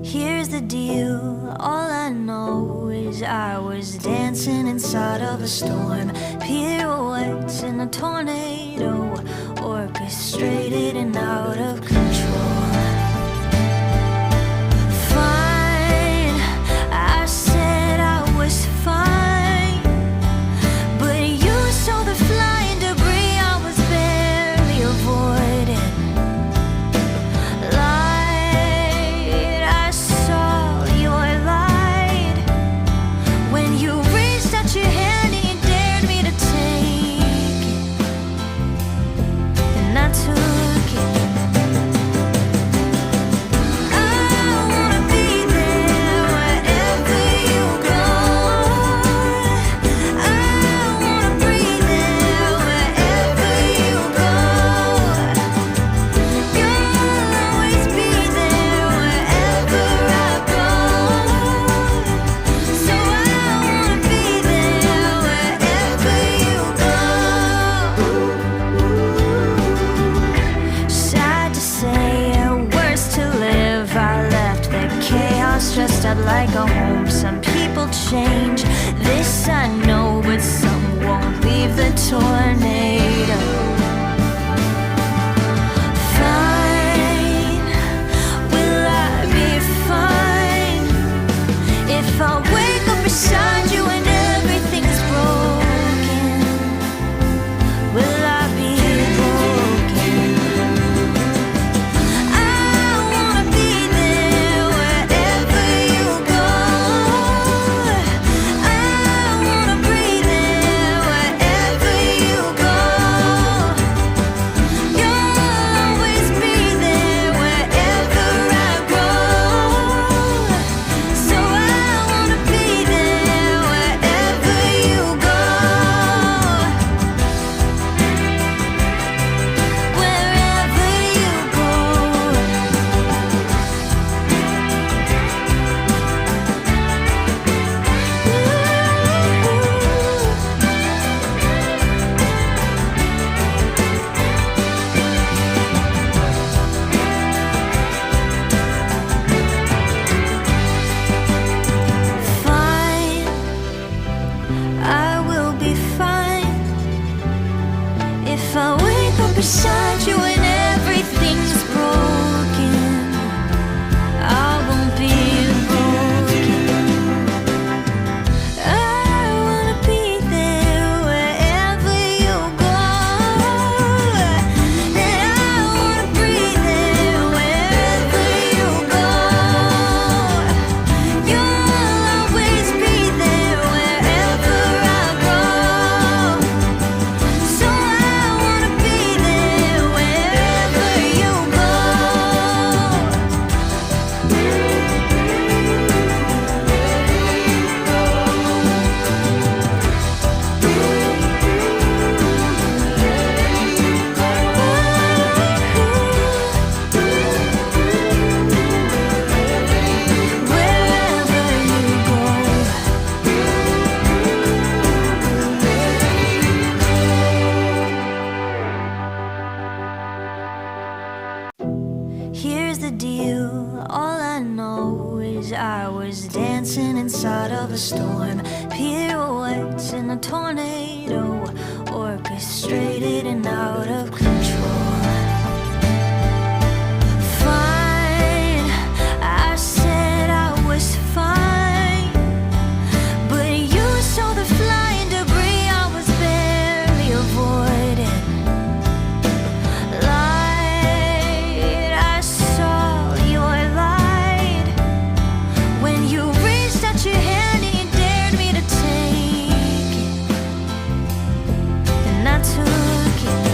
Here's the deal, all I know is I was dancing inside of a storm, pirouettes in a tornado, orchestrated and out of control. Fine, I said I was fine, but you saw the flying debris I was barely avoiding. Dressed up like a home. Some people change, this I know, but some won't leave the tornado. Fine, will I be fine if I wake up beside you and everything's broken? Will I be beside you and everything's broken? I won't be broken. I wanna be there wherever you go, and I wanna breathe there wherever you go. You'll always be there wherever I go. So I wanna be wherever you go. Here's the deal, all I know is I was dancing inside of a storm, pirouettes in a tornado, orchestrated and out of control. Fine, I said I was fine, but you saw the flying debris I was barely avoiding. I took it.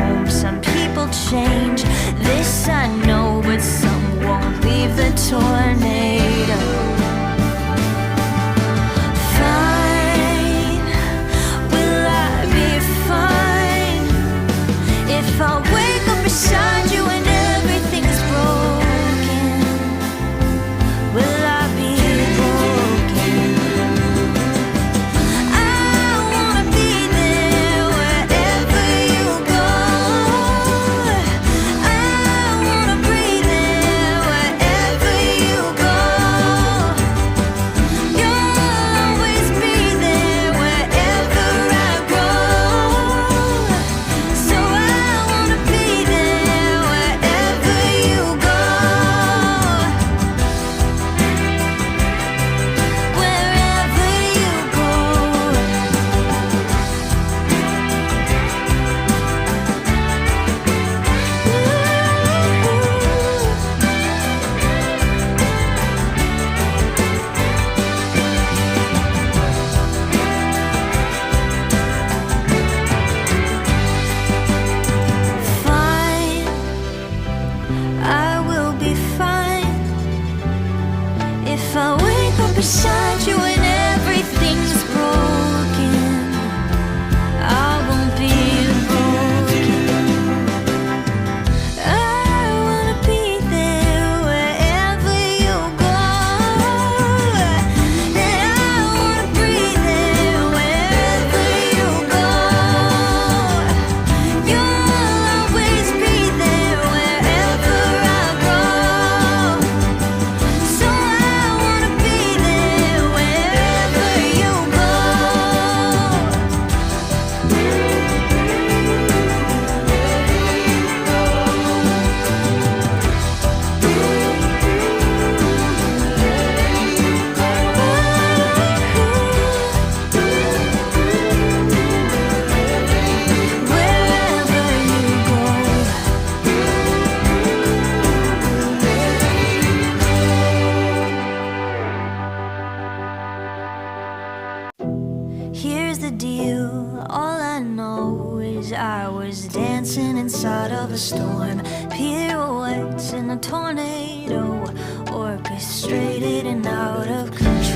home. Some people change, this I know, but some won't leave the tornado. Fine, will I be fine if I wake up beside you and everything's broken? Will I be broken? I wanna be there wherever you go. I wanna breathe there wherever you go. You'll always be there wherever I go. So I wanna be there wherever you go. Wherever you go. Fine, I will be fine if I wake up beside you and everything's broken. I won't be broken. I wanna be there wherever you go. And I wanna breathe there wherever you go. You'll always be there wherever I go. So I wanna be there wherever you go. Wherever you go. Here's the deal, all I know is I was dancing inside of a storm, pirouettes in a tornado, orchestrated and out of control.